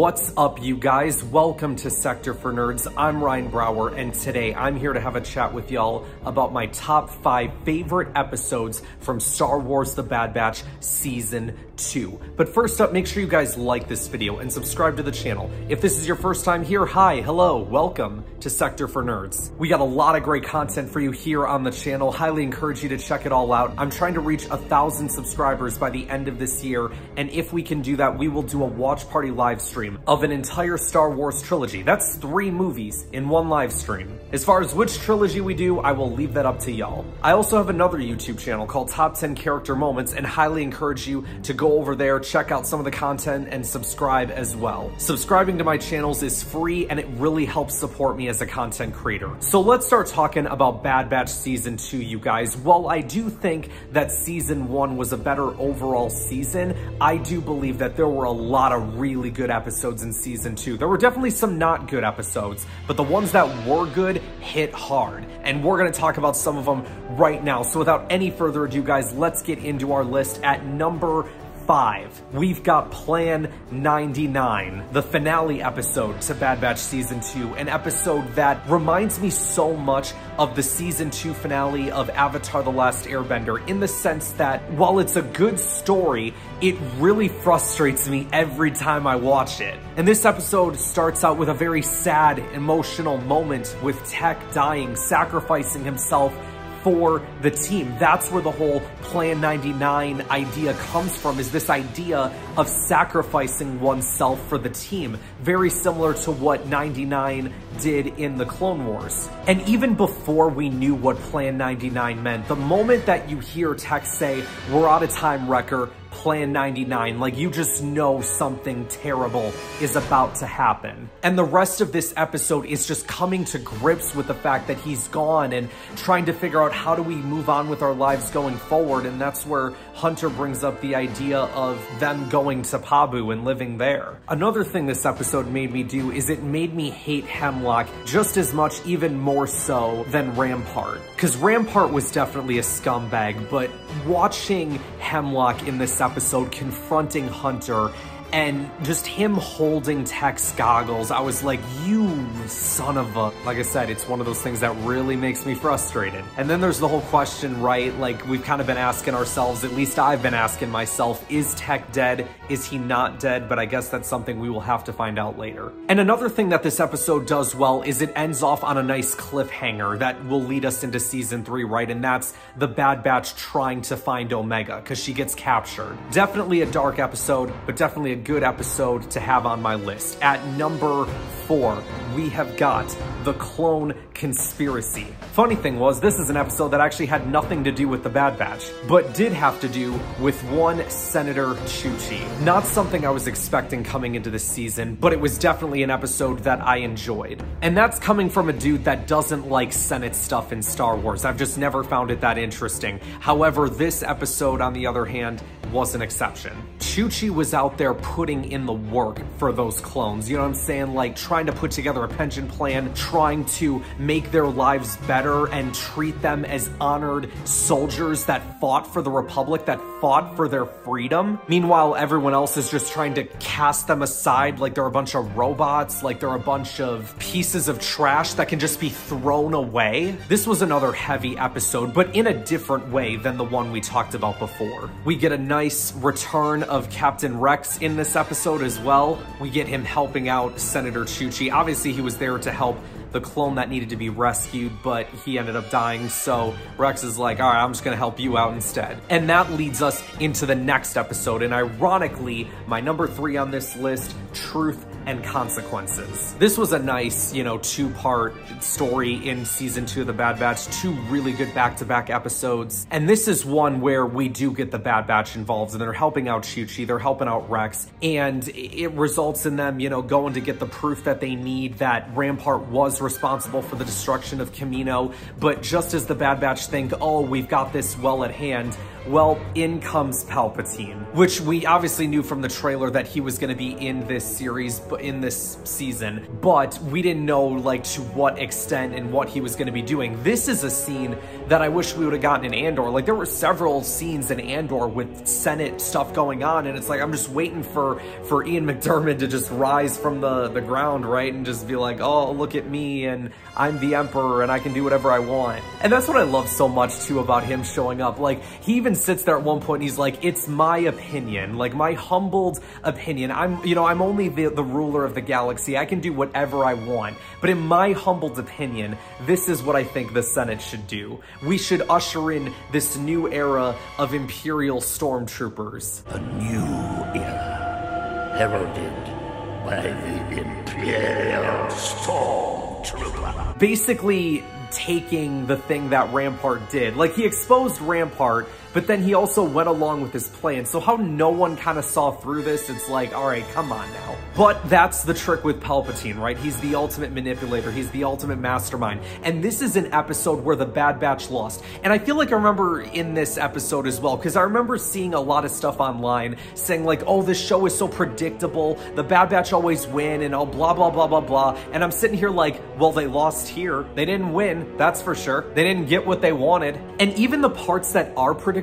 What's up, you guys? Welcome to Sector for Nerds. I'm Ryan Brower, and today I'm here to have a chat with y'all about my top 5 favorite episodes from Star Wars The Bad Batch Season 2. But first up, make sure you guys like this video and subscribe to the channel. If this is your first time here, hi, hello, welcome to Sector for Nerds. We got a lot of great content for you here on the channel. Highly encourage you to check it all out. I'm trying to reach 1,000 subscribers by the end of this year, and if we can do that, we will do a watch party live stream of an entire Star Wars trilogy. That's 3 movies in one live stream. As far as which trilogy we do, I will leave that up to y'all. I also have another YouTube channel called Top 10 Character Moments, and highly encourage you to go over there, check out some of the content, and subscribe as well. Subscribing to my channels is free, and it really helps support me as a content creator. So let's start talking about Bad Batch Season 2, you guys. While I do think that Season 1 was a better overall season, I do believe that there were a lot of really good episodes in Season 2. There were definitely some not good episodes, but the ones that were good hit hard, and we're gonna talk about some of them right now. So without any further ado, guys, let's get into our list. At number 5, we've got Plan 99, the finale episode to Bad Batch Season 2, an episode that reminds me so much of the Season 2 finale of Avatar: The Last Airbender, in the sense that while it's a good story, it really frustrates me every time I watch it. And this episode starts out with a very sad, emotional moment with Tech dying, sacrificing himself for the team. That's where the whole Plan 99 idea comes from, is this idea of sacrificing oneself for the team. Very similar to what 99 did in the Clone Wars. And even before we knew what Plan 99 meant, the moment that you hear Tech say, "We're out of time, Wrecker, Plan 99, like you just know something terrible is about to happen. And the rest of this episode is just coming to grips with the fact that he's gone and trying to figure out how do we move on with our lives going forward. And that's where Hunter brings up the idea of them going to Pabu and living there. Another thing this episode made me do is it made me hate Hemlock just as much, even more so, than Rampart. Because Rampart was definitely a scumbag, but watching Hemlock in this episode confronting Hunter and just him holding Tech's goggles, I was like, you son of a... Like I said, it's one of those things that really makes me frustrated. And then there's the whole question, right? Like, we've kind of been asking ourselves, at least I've been asking myself, is Tech dead? Is he not dead? But I guess that's something we will have to find out later. And another thing that this episode does well is it ends off on a nice cliffhanger that will lead us into Season 3, right? And that's the Bad Batch trying to find Omega, because she gets captured. Definitely a dark episode, but definitely a good episode to have on my list. At number 4, we have got The Clone Conspiracy. Funny thing was, this is an episode that actually had nothing to do with the Bad Batch, but did have to do with one Senator Chuchi. Not something I was expecting coming into this season, but it was definitely an episode that I enjoyed. And that's coming from a dude that doesn't like Senate stuff in Star Wars. I've just never found it that interesting. However, this episode, on the other hand, was an exception. Chuchi was out there putting in the work for those clones, you know what I'm saying? Like, trying to put together a pension plan, trying to make their lives better and treat them as honored soldiers that fought for the Republic, that fought for their freedom. Meanwhile, everyone else is just trying to cast them aside like they're a bunch of robots, like they're a bunch of pieces of trash that can just be thrown away. This was another heavy episode, but in a different way than the one we talked about before. We get a nice return of Captain Rex in this episode as well. We get him helping out Senator Chuchi. Obviously, he was there to help the clone that needed to be rescued, but he ended up dying, so Rex is like, all right, I'm just gonna help you out instead. And that leads us into the next episode, and ironically, my number 3 on this list, Truth and Consequences. This was a nice, you know, 2-part story in Season 2 of The Bad Batch, 2 really good back-to-back episodes, and this is one where we do get the Bad Batch involved, and they're helping out Chuchi, they're helping out Rex, and it results in them, you know, going to get the proof that they need that Rampart was responsible for the destruction of Kamino. But just as the Bad Batch think, oh, we've got this well at hand, Well, in comes Palpatine, which we obviously knew from the trailer that he was going to be in this series, in this season, but we didn't know like to what extent and what he was going to be doing. This is a scene that I wish we would have gotten in Andor. Like, there were several scenes in Andor with Senate stuff going on, and it's like, I'm just waiting for Ian McDiarmid to just rise from the ground, right? And just be like, oh, look at me, and I'm the Emperor, and I can do whatever I want. And that's what I love so much, too, about him showing up. Like, he even sits there at one point, and he's like, it's my opinion, like, my humbled opinion. I'm only the ruler of the galaxy. I can do whatever I want. But in my humbled opinion, this is what I think the Senate should do. We should usher in this new era of Imperial stormtroopers. A new era, heralded by the Imperial Stormtrooper. Basically taking the thing that Rampart did. Like, he exposed Rampart, but then he also went along with his plan. So how no one kind of saw through this, it's like, all right, come on now. But that's the trick with Palpatine, right? He's the ultimate manipulator. He's the ultimate mastermind. And this is an episode where the Bad Batch lost. And I feel like I remember in this episode as well, because I remember seeing a lot of stuff online saying like, oh, this show is so predictable. The Bad Batch always win and oh, blah, blah, blah, blah, blah. And I'm sitting here like, well, they lost here. They didn't win, that's for sure. They didn't get what they wanted. And even the parts that are predictable,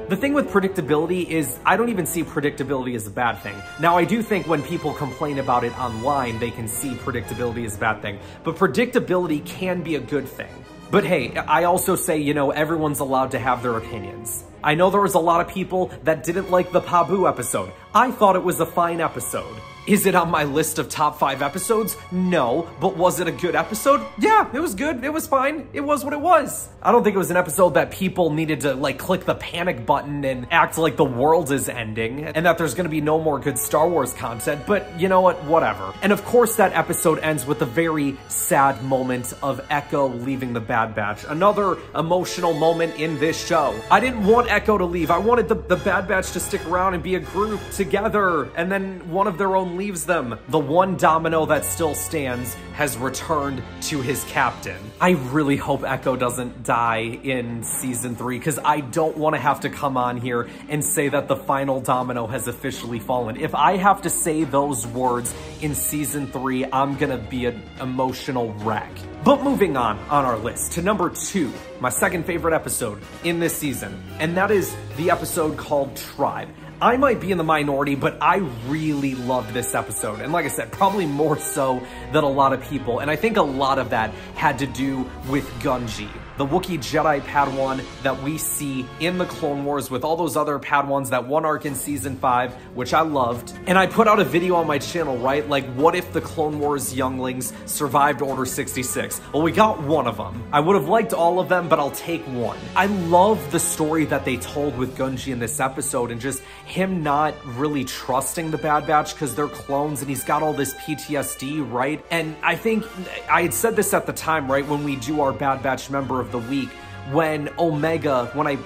the thing with predictability is I don't even see predictability as a bad thing. Now, I do think when people complain about it online, they can see predictability as a bad thing, but predictability can be a good thing. But hey, I also say, you know, everyone's allowed to have their opinions. I know there was a lot of people that didn't like the Pabu episode. I thought it was a fine episode. Is it on my list of top 5 episodes? No. But was it a good episode? Yeah, it was good. It was fine. It was what it was. I don't think it was an episode that people needed to like click the panic button and act like the world is ending and that there's gonna be no more good Star Wars content, but you know what? Whatever. And of course that episode ends with a very sad moment of Echo leaving the Bad Batch. Another emotional moment in this show. I didn't want Echo to leave. I wanted the Bad Batch to stick around and be a group together, and then one of their own leaves them. The one domino that still stands has returned to his captain. I really hope Echo doesn't die in season 3, because I don't want to have to come on here and say that the final domino has officially fallen. If I have to say those words in season 3, I'm gonna be an emotional wreck. But moving on our list to number 2, my second favorite episode in this season, and that is the episode called Tribe. I might be in the minority, but I really loved this episode. And like I said, probably more so than a lot of people. And I think a lot of that had to do with Gungi, the Wookiee Jedi Padawan that we see in the Clone Wars with all those other Padawans, that one arc in season 5, which I loved. And I put out a video on my channel, right? Like, what if the Clone Wars younglings survived Order 66? Well, we got one of them. I would have liked all of them, but I'll take one. I love the story that they told with Gungi in this episode, and just him not really trusting the Bad Batch because they're clones and he's got all this PTSD, right? And I think I had said this at the time, right, when we do our Bad Batch member of the week, when I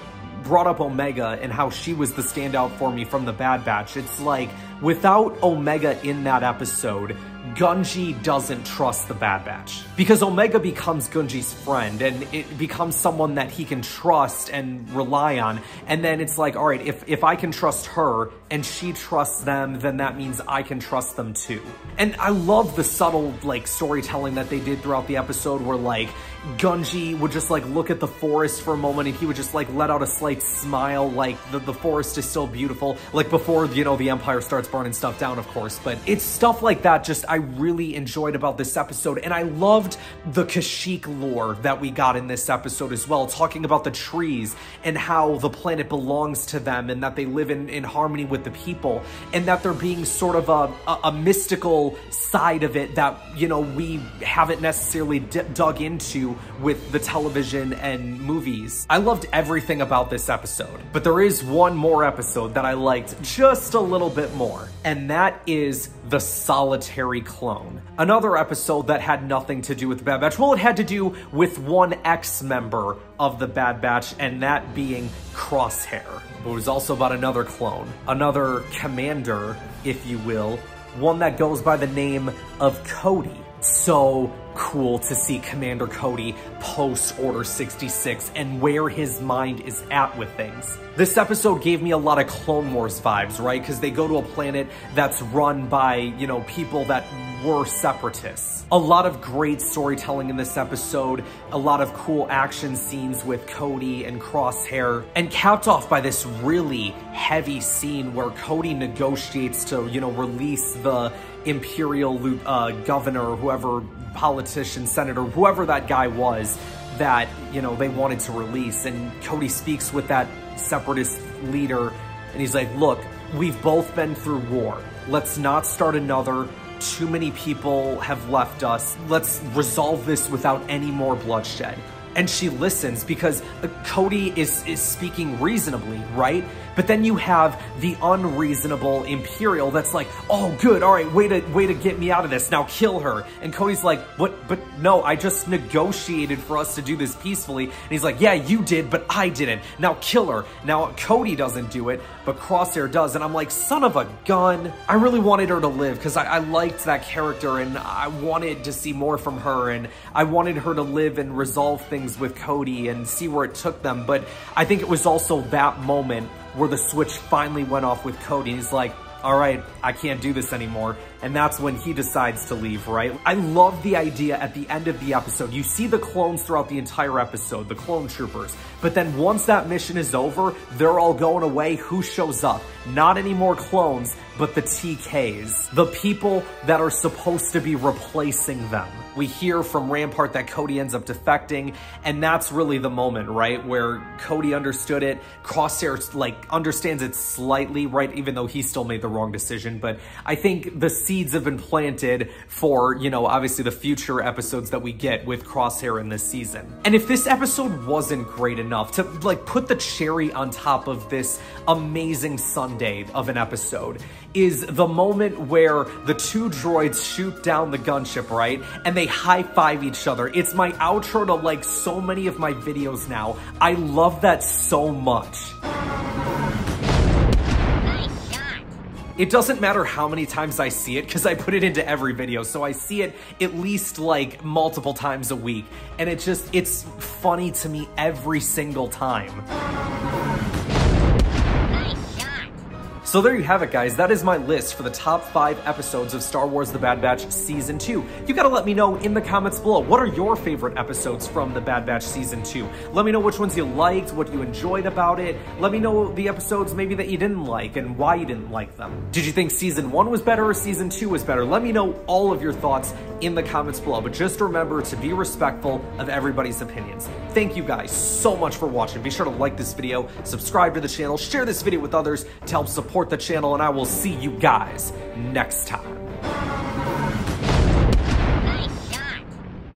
brought up Omega and how she was the standout for me from the Bad Batch. It's like, without Omega in that episode, Gungi doesn't trust the Bad Batch, because Omega becomes Gungi's friend and it becomes someone that he can trust and rely on. And then it's like, all right, if I can trust her and she trusts them, then that means I can trust them too. And I love the subtle like storytelling that they did throughout the episode, where like Gungi would just like look at the forest for a moment and he would just like let out a slight smile, like the forest is so beautiful, like before, you know, the Empire starts burning stuff down, of course. But it's stuff like that just I really enjoyed about this episode. And I loved the Kashyyyk lore that we got in this episode as well, talking about the trees and how the planet belongs to them and that they live in harmony with the people, and that there being sort of a mystical side of it that, you know, we haven't necessarily dug into with the television and movies. I loved everything about this episode, but there is one more episode that I liked just a little bit more, and that is The Solitary Clone. Another episode that had nothing to do with the Bad Batch. Well, it had to do with one ex-member of the Bad Batch, and that being Crosshair. But it was also about another clone, another commander, if you will, one that goes by the name of Cody. So cool to see Commander Cody post Order 66 and where his mind is at with things. This episode gave me a lot of Clone Wars vibes, right? Because they go to a planet that's run by, you know, people that were separatists. A lot of great storytelling in this episode, a lot of cool action scenes with Cody and Crosshair, and capped off by this really heavy scene where Cody negotiates to, you know, release the Imperial governor, whoever, politician, senator, whoever that guy was that, you know, they wanted to release. And Cody speaks with that separatist leader and he's like, look, we've both been through war. Let's not start another. Too many people have left us. Let's resolve this without any more bloodshed. And she listens because Cody is speaking reasonably, right? But then you have the unreasonable Imperial that's like, oh, good, all right, way to get me out of this. Now kill her. And Cody's like, what? But no, I just negotiated for us to do this peacefully. And he's like, yeah, you did, but I didn't. Now kill her. Now Cody doesn't do it, but Crosshair does. And I'm like, son of a gun. I really wanted her to live because I liked that character and I wanted to see more from her. And I wanted her to live and resolve things with Cody and see where it took them. But I think it was also that moment where the switch finally went off with Cody. He's like, all right, I can't do this anymore. And that's when he decides to leave, right? I love the idea at the end of the episode. You see the clones throughout the entire episode, the clone troopers. But then once that mission is over, they're all going away. Who shows up? Not any more clones, but the TKs. The people that are supposed to be replacing them. We hear from Rampart that Cody ends up defecting, and that's really the moment, right? Where Cody understood it. Crosshair, like, understands it slightly, right? Even though he still made the wrong decision. But I think the seeds have been planted for, you know, obviously the future episodes that we get with Crosshair in this season. And if this episode wasn't great enough to, like, put the cherry on top of this amazing sundae of an episode, is the moment where the two droids shoot down the gunship, right? And they high-five each other. It's my outro to, like, so many of my videos now. I love that so much. It doesn't matter how many times I see it because I put it into every video. So I see it at least like multiple times a week. And it's funny to me every single time. So there you have it, guys. That is my list for the top 5 episodes of Star Wars The Bad Batch Season 2. You gotta let me know in the comments below, what are your favorite episodes from The Bad Batch Season 2? Let me know which ones you liked, what you enjoyed about it. Let me know the episodes maybe that you didn't like and why you didn't like them. Did you think Season 1 was better or Season 2 was better? Let me know all of your thoughts in the comments below. But just remember to be respectful of everybody's opinions. Thank you guys so much for watching. Be sure to like this video, subscribe to the channel, share this video with others to help support the channel, and I will see you guys next time.